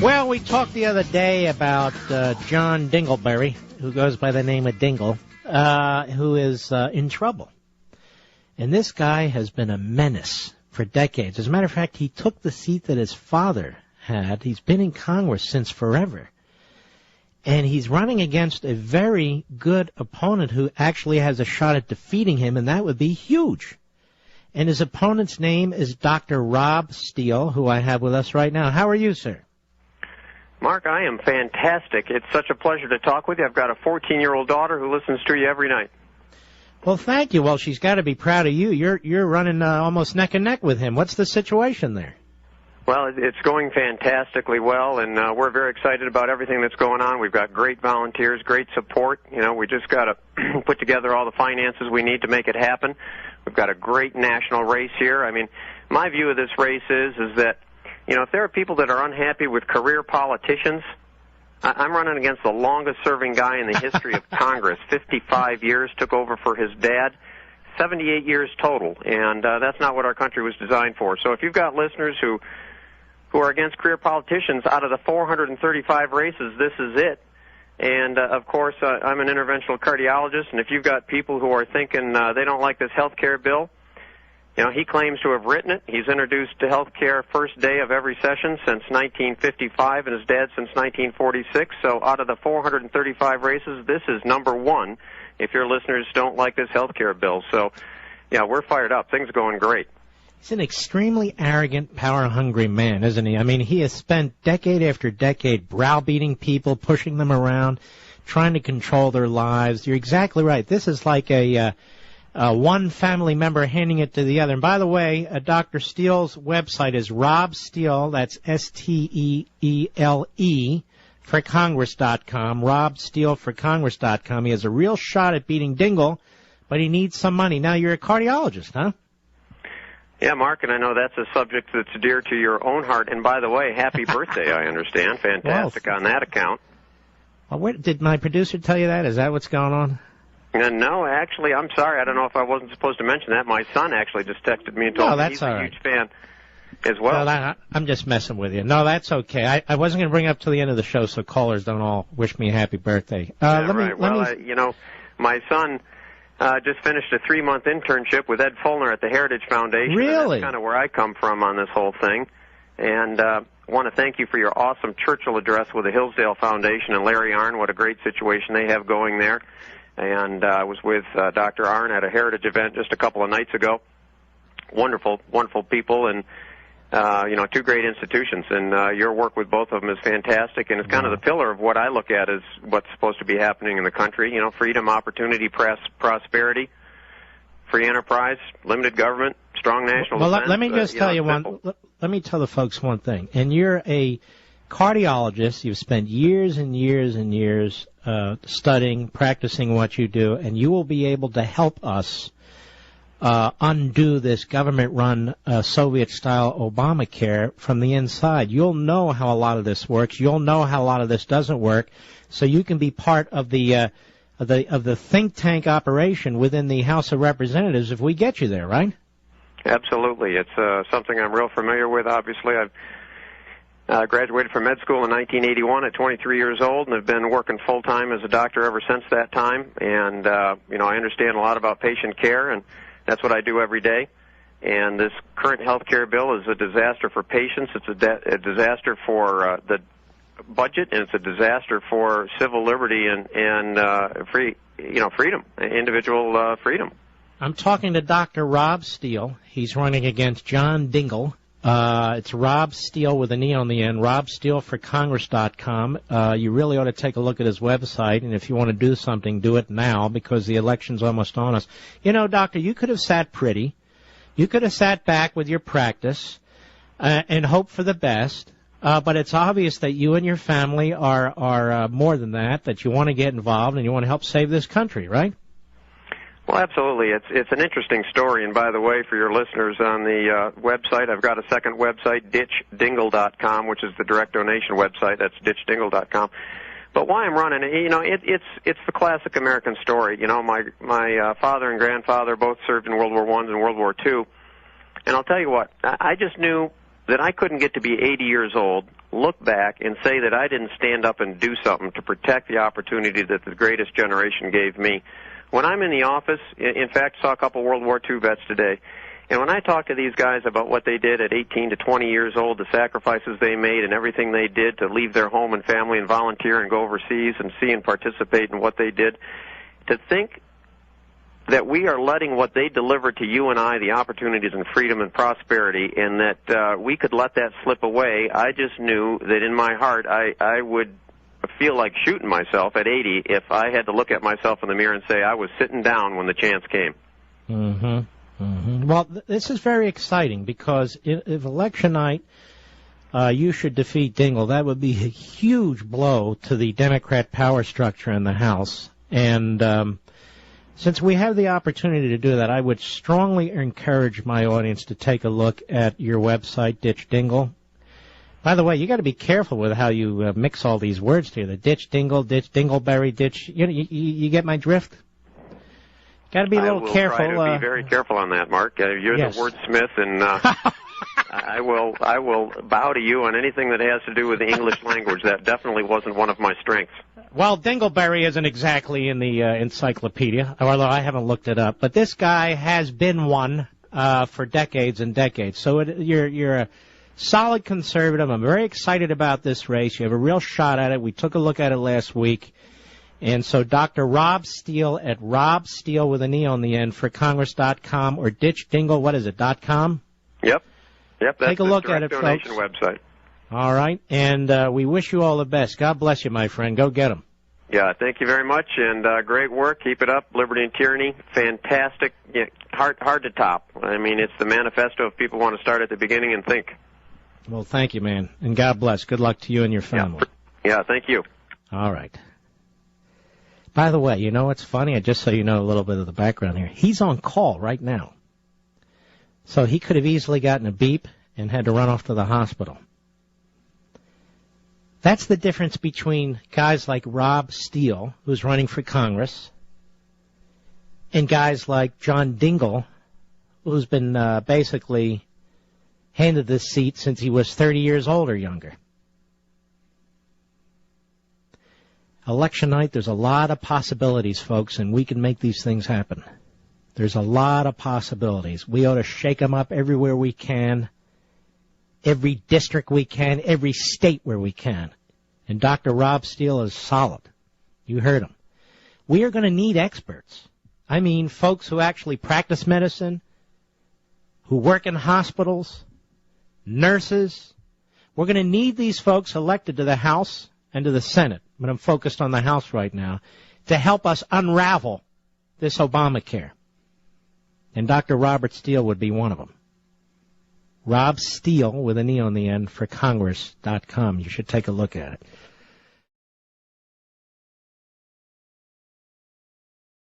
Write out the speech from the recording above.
Well, we talked the other day about John Dingell, who goes by the name of Dingell, who is in trouble. And this guy has been a menace for decades. As a matter of fact, he took the seat that his father had. He's been in Congress since forever. And he's running against a very good opponent who actually has a shot at defeating him, and that would be huge. And his opponent's name is Dr. Rob Steele, who I have with us right now. How are you, sir? Mark, I am fantastic. It's such a pleasure to talk with you. I've got a 14-year-old daughter who listens to you every night. Well, thank you. Well, she's got to be proud of you. You're running almost neck and neck with him. What's the situation there? Well, it's going fantastically well, and we're very excited about everything that's going on. We've got great volunteers, great support. You know, we just got to put together all the finances we need to make it happen. We've got a great national race here. I mean, my view of this race is that, you know, if there are people that are unhappy with career politicians, I'm running against the longest-serving guy in the history of Congress. 55 years, took over for his dad, 78 years total, and that's not what our country was designed for. So if you've got listeners who are against career politicians, out of the 435 races, this is it. And, of course, I'm an interventional cardiologist, and if you've got people who are thinking they don't like this health care bill, you know, he claims to have written it. He's introduced to health care first day of every session since 1955, and his dad since 1946. So out of the 435 races, this is number one if your listeners don't like this health care bill. So, yeah, we're fired up. Things are going great. He's an extremely arrogant, power-hungry man, isn't he? I mean, he has spent decade after decade browbeating people, pushing them around, trying to control their lives. You're exactly right. This is like one family member handing it to the other. And by the way, Dr. Steele's website is Rob Steele, that's Steele, for Congress.com, robsteeleforcongress.com. He has a real shot at beating Dingell, but he needs some money. Now, you're a cardiologist, huh? Yeah, Mark, and I know that's a subject that's dear to your own heart. And by the way, happy birthday, I understand. Fantastic on that account. Well, did my producer tell you that? Is that what's going on? No, actually, I'm sorry. I don't know if I wasn't supposed to mention that. My son actually just texted me and told me he's a huge fan as well. I'm just messing with you. No, that's okay. I wasn't going to bring it up till the end of the show so callers don't all wish me a happy birthday. You know, my son just finished a 3-month internship with Ed Fulner at the Heritage Foundation. Really? That's kind of where I come from on this whole thing. And I want to thank you for your awesome Churchill address with the Hillsdale Foundation and Larry Arnn. What a great situation they have going there. And I was with Dr. Arnn at a Heritage event just a couple of nights ago. Wonderful, wonderful people, and, you know, two great institutions. And your work with both of them is fantastic, and it's kind of the pillar of what I look at as what's supposed to be happening in the country. You know, freedom, opportunity, prosperity, free enterprise, limited government, strong national defense. Well, let me just tell you one. Let me tell the folks one thing. And you're a cardiologist. You've spent years and years and years studying, practicing what you do, and you will be able to help us undo this government-run Soviet-style Obamacare from the inside. You'll know how a lot of this works. You'll know how a lot of this doesn't work, so you can be part of the think tank operation within the House of Representatives if we get you there, right? Absolutely. It's something I'm real familiar with. Obviously, I've graduated from med school in 1981 at 23 years old, and have been working full-time as a doctor ever since that time. And, you know, I understand a lot about patient care, and that's what I do every day. And this current health care bill is a disaster for patients. It's a disaster for the budget, and it's a disaster for civil liberty and freedom, individual freedom. I'm talking to Dr. Rob Steele. He's running against John Dingell. It's Rob Steele with an E on the end, robsteeleforcongress.com. You really ought to take a look at his website, and if you want to do something, do it now, because the election's almost on us. You know, Doctor, you could have sat pretty. You could have sat back with your practice and hoped for the best, but it's obvious that you and your family are more than that you want to get involved and you want to help save this country, right? Well, absolutely. It's an interesting story, and by the way, for your listeners on the website, I've got a second website, ditchdingell.com, which is the direct donation website. That's ditchdingell.com. But why I'm running, you know, it's the classic American story. You know, my father and grandfather both served in World War I and World War II, and I'll tell you what, I just knew that I couldn't get to be 80 years old look back and say that I didn't stand up and do something to protect the opportunity that the greatest generation gave me. When I'm in the office, in fact, saw a couple World War II vets today, and when I talk to these guys about what they did at 18 to 20 years old, the sacrifices they made and everything they did to leave their home and family and volunteer and go overseas and see and participate in what they did, to think that we are letting what they delivered to you and I, the opportunities and freedom and prosperity, and that we could let that slip away, I just knew that in my heart I would feel like shooting myself at 80 if I had to look at myself in the mirror and say I was sitting down when the chance came. Mm-hmm. Mm-hmm. Well, this is very exciting because if election night you should defeat Dingell, that would be a huge blow to the Democrat power structure in the House. And since we have the opportunity to do that, I would strongly encourage my audience to take a look at your website, Ditch Dingell. By the way, you got to be careful with how you mix all these words together. Ditch Dingell, Ditch Dingleberry, Ditch. You get my drift? Got to be a little careful. I will try to be very careful on that, Mark. You're yes. the wordsmith, and I will bow to you on anything that has to do with the English language. That definitely wasn't one of my strengths. Well, Dingleberry isn't exactly in the encyclopedia, although I haven't looked it up. But this guy has been one for decades and decades. So you're a solid conservative. I'm very excited about this race. You have a real shot at it. We took a look at it last week. And so Dr. Rob Steele at Rob Steele with an E on the end for Congress.com or Ditch Dingell, what is it, .com? Yep, that's Take a look the at it, donation folks. Website. All right, and we wish you all the best. God bless you, my friend. Go get them. Yeah, thank you very much, and great work. Keep it up. Liberty and Tyranny, fantastic. Yeah, hard to top. I mean, it's the manifesto if people want to start at the beginning and think. Well, thank you, man, and God bless. Good luck to you and your family. Yeah, thank you. All right. By the way, you know what's funny? Just so you know a little bit of the background here. He's on call right now. So he could have easily gotten a beep and had to run off to the hospital. That's the difference between guys like Rob Steele, who's running for Congress, and guys like John Dingell, who's been basically handed this seat since he was 30 years old or younger. Election night, there's a lot of possibilities, folks, and we can make these things happen. There's a lot of possibilities. We ought to shake them up everywhere we can, every district we can, every state where we can. And Dr. Rob Steele is solid. You heard him. We are going to need experts. I mean, folks who actually practice medicine, who work in hospitals, nurses. We're going to need these folks elected to the House and to the Senate, but I'm focused on the House right now, to help us unravel this Obamacare. And Dr. Robert Steele would be one of them. Rob Steele with an E on the end for Congress.com. You should take a look at it.